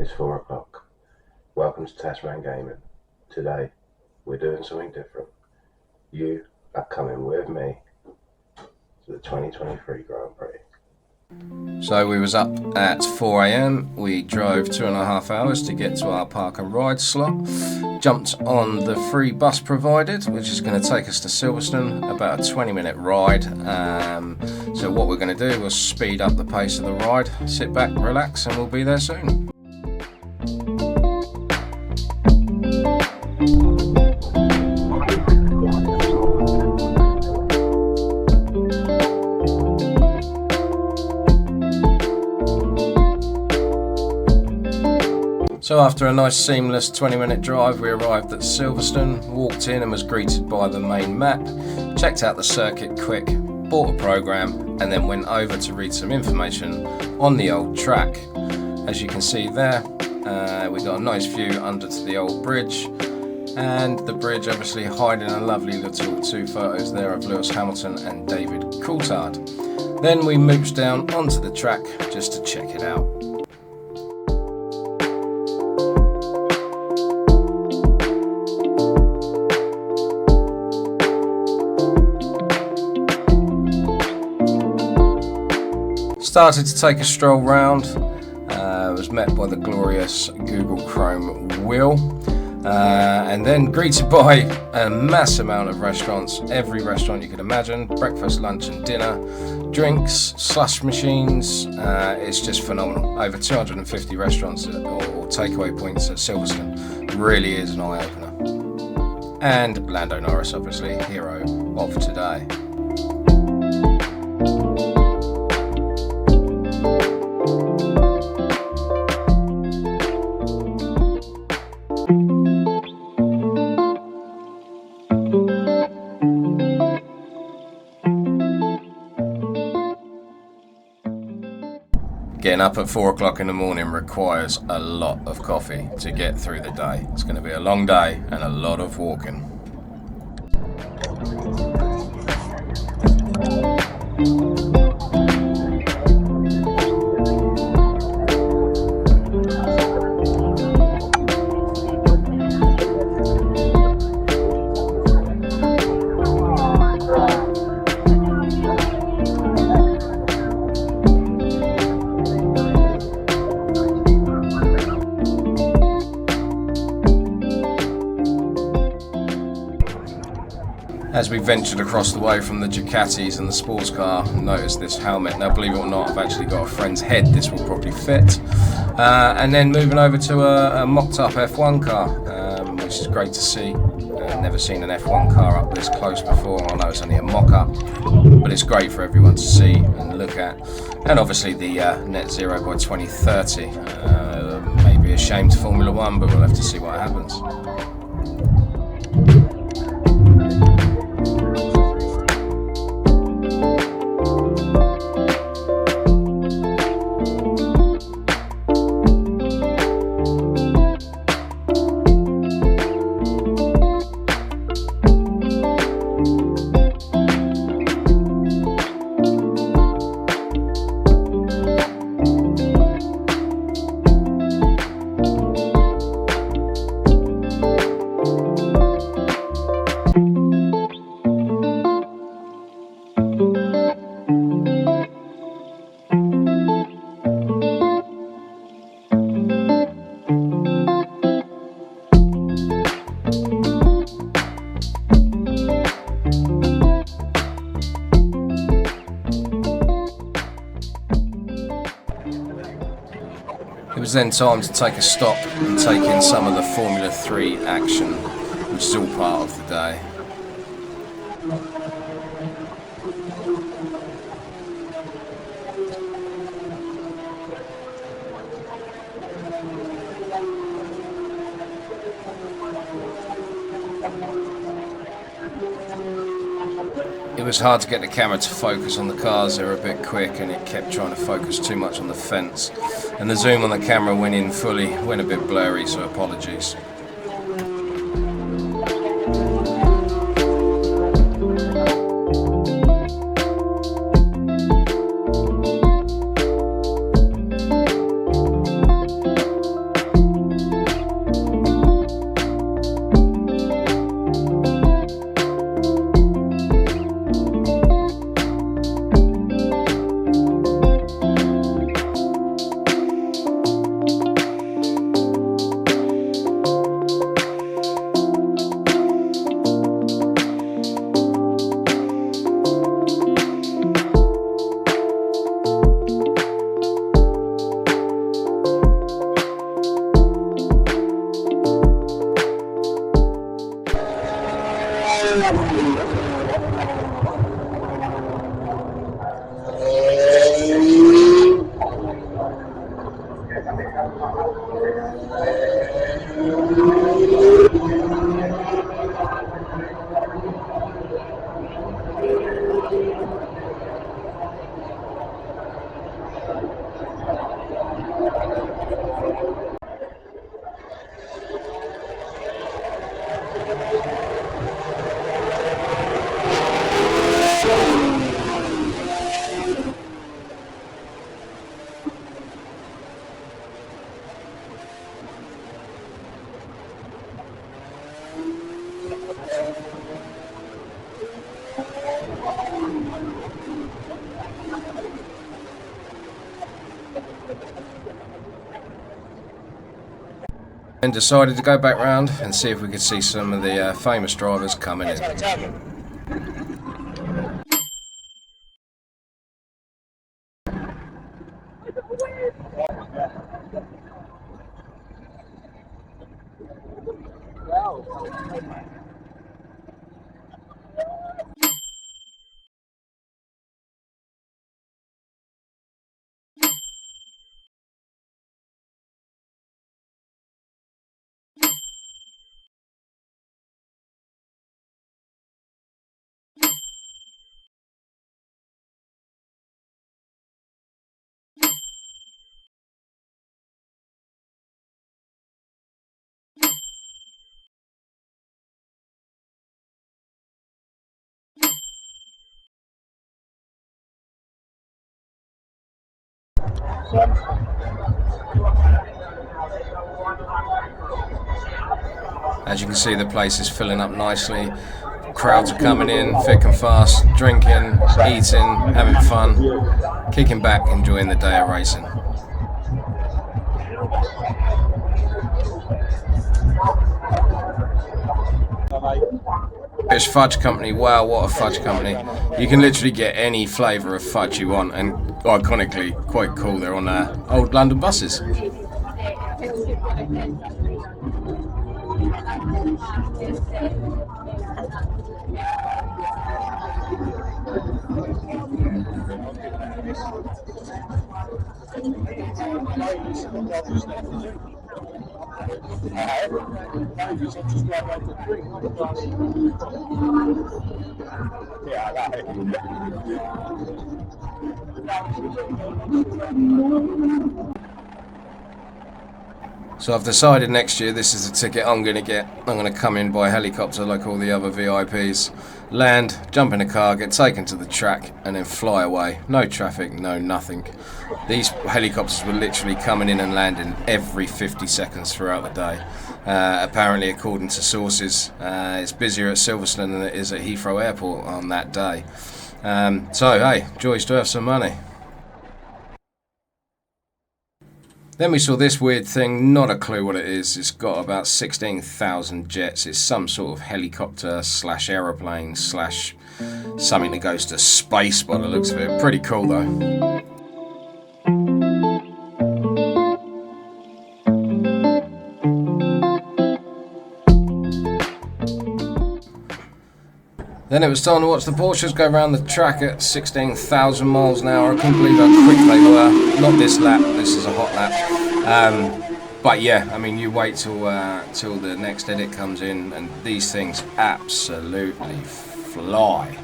It's 4 o'clock. Welcome to Tasman Gaming. Today, we're doing something different. You are coming with me to the 2023 Grand Prix. So we was up at 4 AM, we drove 2.5 hours to get to our park and ride slot, jumped on the free bus provided, which is going to take us to Silverstone, about a 20-minute ride. So what we're going to do, we'll speed up the pace of the ride, sit back, relax, and we'll be there soon. So after a nice seamless 20-minute drive, we arrived at Silverstone, walked in and was greeted by the main map, checked out the circuit quick, bought a program, and then went over to read some information on the old track. As you can see there, we got a nice view under to the old bridge, and the bridge obviously hiding a lovely little 2 photos there of Lewis Hamilton and David Coulthard. Then we mooped down onto the track just to check it out. Started to take a stroll round, was met by the glorious Google Chrome wheel, and then greeted by a mass amount of restaurants, every restaurant you could imagine, breakfast, lunch and dinner, drinks, slush machines. It's just phenomenal. Over 250 restaurants or takeaway points at Silverstone. Really is an eye-opener. And Lando Norris, obviously, hero of today. Getting up at 4 o'clock in the morning requires a lot of coffee to get through the day. It's going to be a long day and a lot of walking. As we ventured across the way from the Ducatis and the sports car, noticed this helmet. Now, believe it or not, I've actually got a friend's head this will probably fit. And then moving over to a mocked-up F1 car, which is great to see. Never seen an F1 car up this close before. I know it's only a mock-up, but it's great for everyone to see and look at. And obviously the net zero by 2030. Maybe a shame to Formula One, but we'll have to see what happens. It was then time to take a stop and take in some of the Formula 3 action, which is all part of the day. It was hard to get the camera to focus on the cars. They were a bit quick and it kept trying to focus too much on the fence. And the zoom on the camera went in fully, went a bit blurry, so apologies. And decided to go back round and see if we could see some of the famous drivers coming in. As you can see, the place is filling up nicely. Crowds are coming in thick and fast, drinking, eating, having fun, kicking back, enjoying the day of racing. British Fudge Company, wow, what a fudge company. You can literally get any flavour of fudge you want, and iconically quite cool, they're on old London buses. So I've decided next year this is the ticket I'm going to get. I'm going to come in by helicopter like all the other VIPs, land, jump in a car, get taken to the track and then fly away. No traffic, no nothing. These helicopters were literally coming in and landing every 50 seconds throughout the day. Apparently, according to sources, it's busier at Silverstone than it is at Heathrow Airport on that day. So hey, joys to have some money. Then we saw this weird thing, not a clue what it is. It's got about 16,000 jets. It's some sort of helicopter slash aeroplane slash something that goes to space by the looks of it. Pretty cool though. Then it was time to watch the Porsches go around the track at 16,000 miles an hour. I couldn't believe how quick they were. Not this lap, this is a hot lap. But yeah, I mean, you wait till the next edit comes in and these things absolutely fly.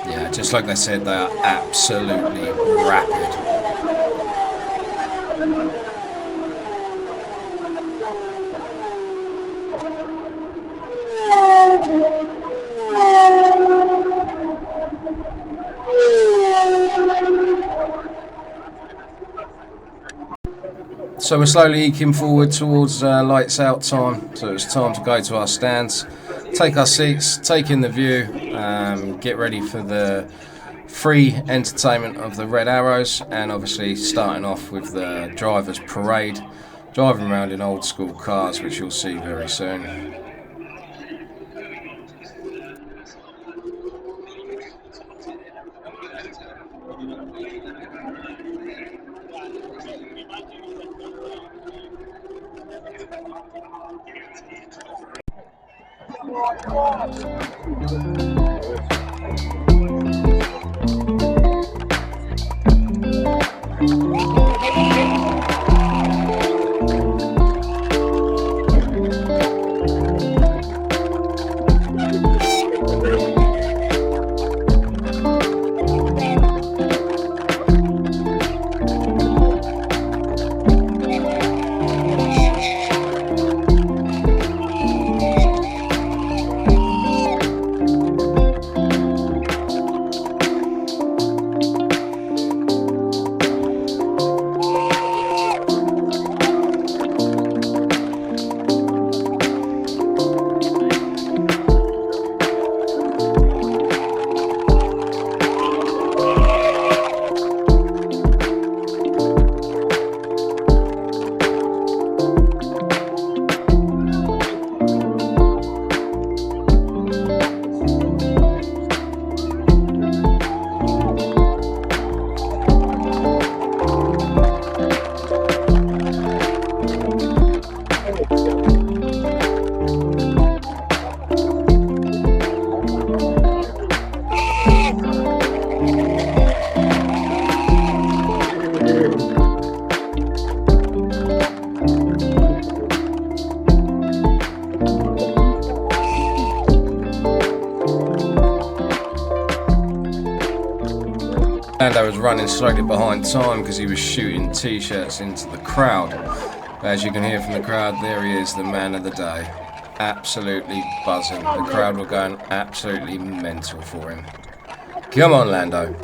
Yeah, just like they said, they are absolutely rapid. So we're slowly eking forward towards lights out time, so it's time to go to our stands, take our seats, take in the view, get ready for free entertainment of the Red Arrows, and obviously starting off with the drivers' parade, driving around in old school cars, which you'll see very soon. Lando was running slightly behind time because he was shooting t-shirts into the crowd. As you can hear from the crowd, there he is, the man of the day. Absolutely buzzing. The crowd were going absolutely mental for him. Come on, Lando.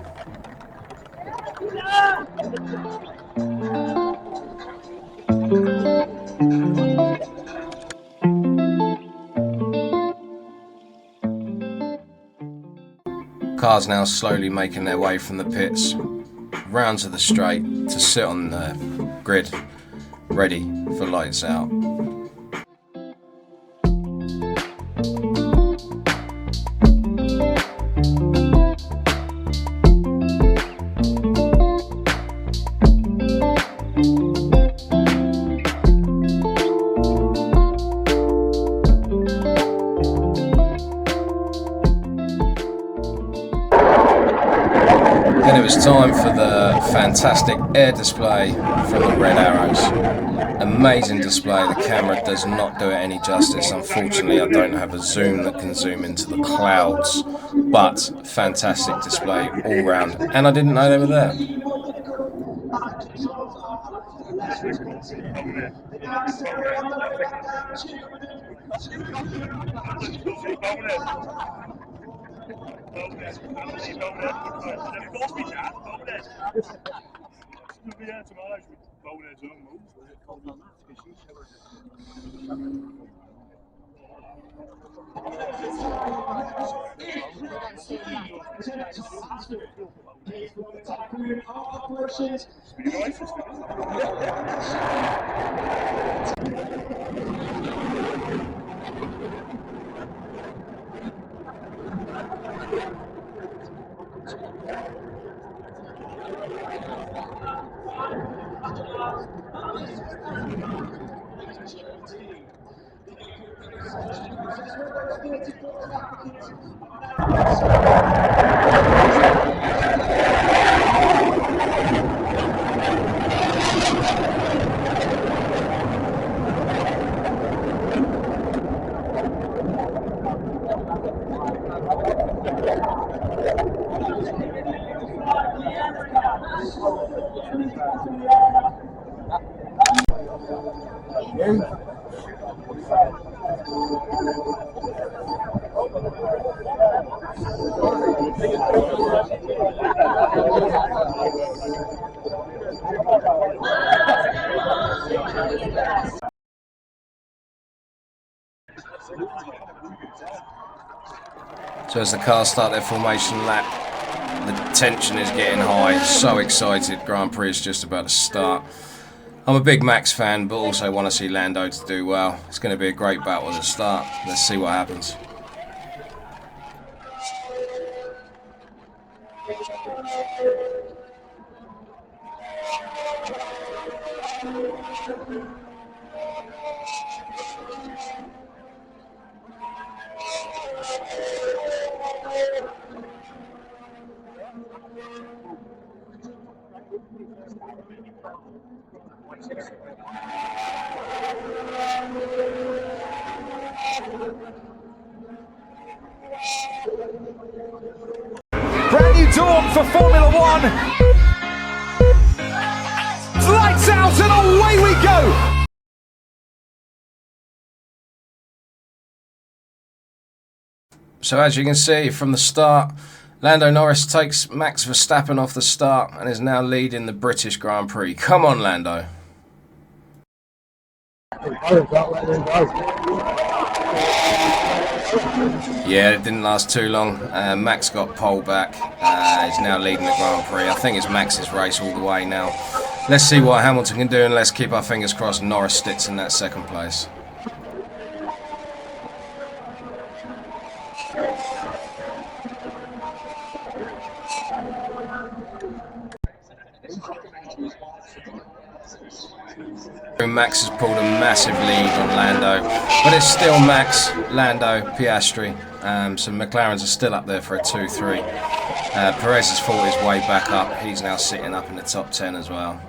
Cars now slowly making their way from the pits round to the straight to sit on the grid, ready for lights out. Then it was time for the fantastic air display from the Red Arrows. Amazing display, the camera does not do it any justice. Unfortunately, I don't have a zoom that can zoom into the clouds, but fantastic display all round, and I didn't know they were there. So as the cars start their formation lap, The tension is getting high. So excited. Grand Prix is just about to start. I'm a big Max fan, but also want to see Lando to do well. It's going to be a great battle at the start. Let's see what happens. Brand new dawn for Formula One. Lights out and away we go. So as you can see from the start, Lando Norris takes Max Verstappen off the start and is now leading the British Grand Prix. Come on, Lando. Yeah, it didn't last too long. Max got pole back. He's now leading the Grand Prix. I think it's Max's race all the way now. Let's see what Hamilton can do, and let's keep our fingers crossed Norris sticks in that second place. Max has pulled a massive lead on Lando, but it's still Max, Lando, Piastri, so McLaren's are still up there for a 2-3. Perez has fought his way back up. He's now sitting up in the top 10 as well.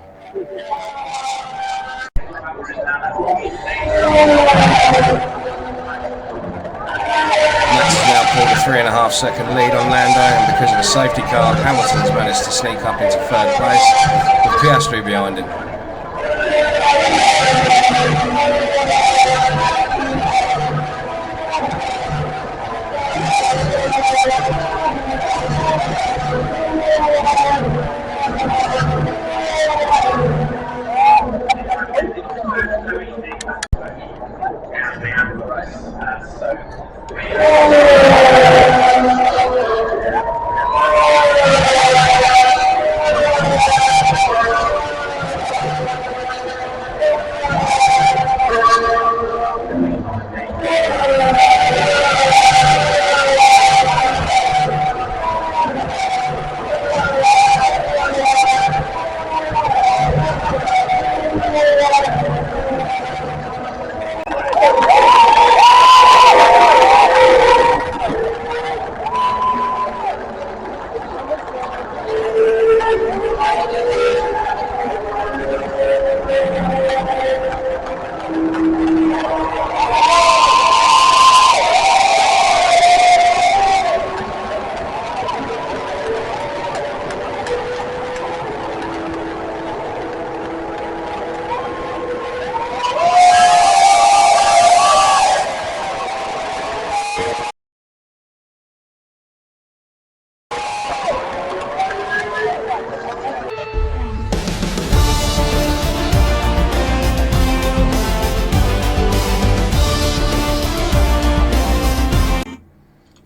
Max has now pulled a 3.5 second lead on Lando, and because of the safety car, Hamilton's managed to sneak up into third place with Piastri behind him.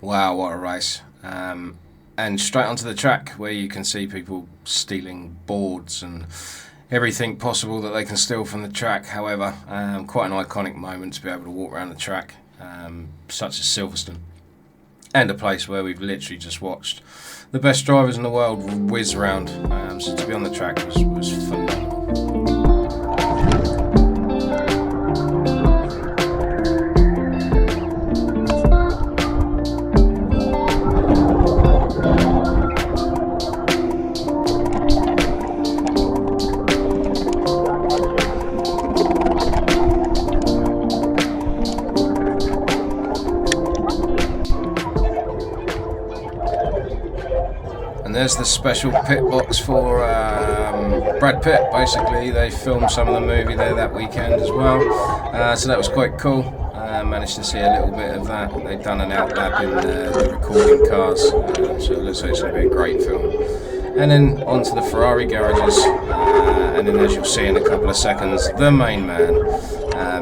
Wow, what a race. And straight onto the track where you can see people stealing boards and everything possible that they can steal from the track. However, quite an iconic moment to be able to walk around the track, such as Silverstone. And a place where we've literally just watched the best drivers in the world whiz around. So to be on the track was phenomenal. There's the special pit box for Brad Pitt. Basically, they filmed some of the movie there that weekend as well, so that was quite cool. Managed to see a little bit of that. They've done an outlap in the recording cars, so it looks like it's going to be a great film. And then onto the Ferrari garages, and then as you'll see in a couple of seconds, the main man,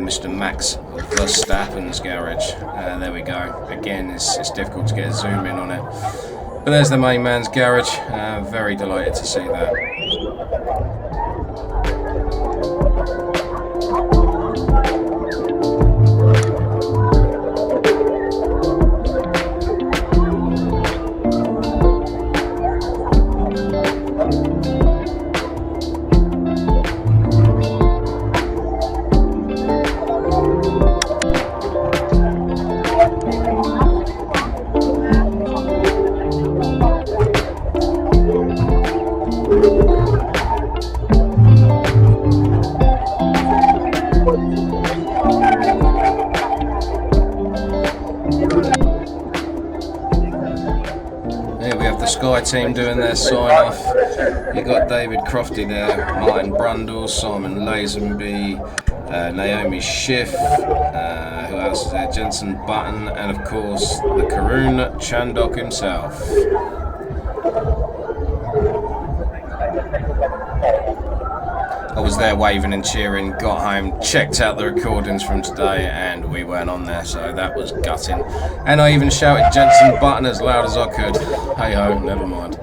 Mr. Max Verstappen's garage. There we go. Again, it's difficult to get a zoom in on it. But there's the main man's garage. Very delighted to see that. Sky team doing their sign off. You got David Crofty there, Martin Brundle, Simon Lazenby, Naomi Schiff, who else is there? Jensen Button, and of course the Karun Chandok himself. I was there waving and cheering, got home, checked out the recordings from today, and we weren't on there, so that was gutting. And I even shouted Jensen Button as loud as I could. Hey ho, never mind.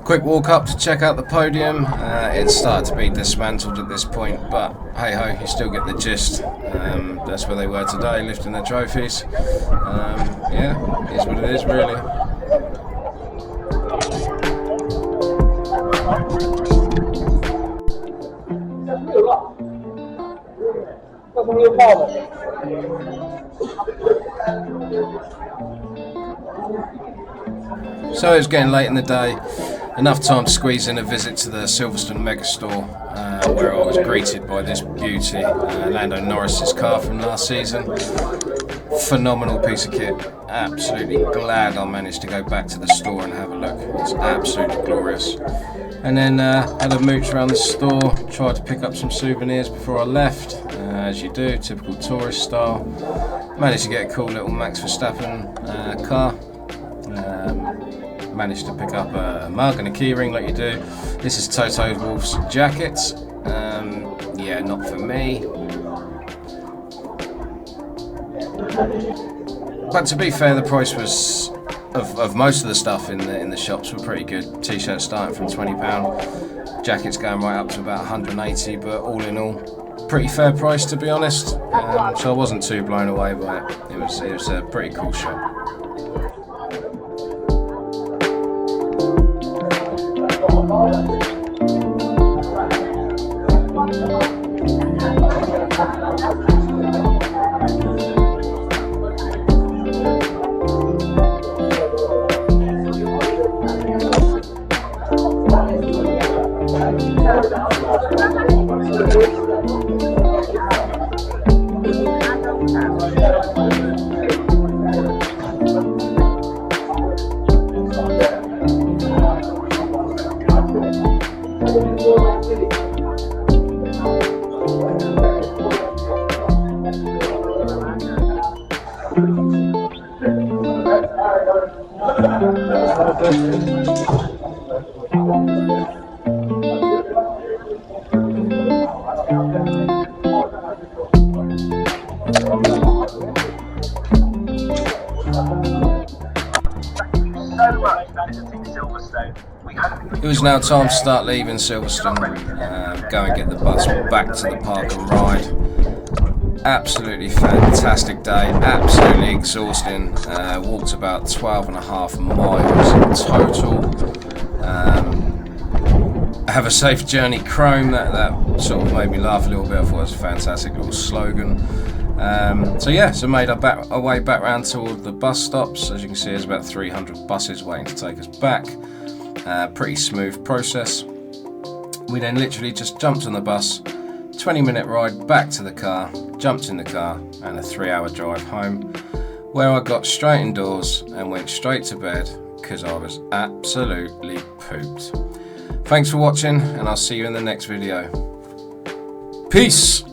Quick walk up to check out the podium. It started to be dismantled at this point, but hey ho, you still get the gist. That's where they were today, lifting their trophies. Yeah, it's what it is really. So it's getting late in the day, enough time to squeeze in a visit to the Silverstone Megastore, where I was greeted by this beauty, Lando Norris's car from last season. Phenomenal piece of kit, absolutely glad I managed to go back to the store and have a look. It's absolutely glorious. And then had a mooch around the store, tried to pick up some souvenirs before I left, as you do, typical tourist style. Managed to get a cool little Max Verstappen car. Managed to pick up a mug and a keyring like you do. This is Toto Wolff's jacket. Yeah, not for me. But to be fair, the price was of most of the stuff in the shops were pretty good. T-shirts starting from £20, jackets going right up to about 180, but all in all, pretty fair price to be honest. So I wasn't too blown away by it. It was a pretty cool shop. It was now time to start leaving Silverstone, go and get the bus back to the park and ride. absolutely fantastic day, absolutely exhausting. Walked about 12.5 miles in total. Have a safe journey, Chrome. That sort of made me laugh a little bit. I thought it was a fantastic little slogan. So made our way back round to all the bus stops. As you can see, there's about 300 buses waiting to take us back. Pretty smooth process. We then literally just jumped on the bus, 20-minute ride back to the car, jumped in the car, and a 3-hour drive home, where I got straight indoors and went straight to bed because I was absolutely pooped. Thanks for watching, and I'll see you in the next video. Peace!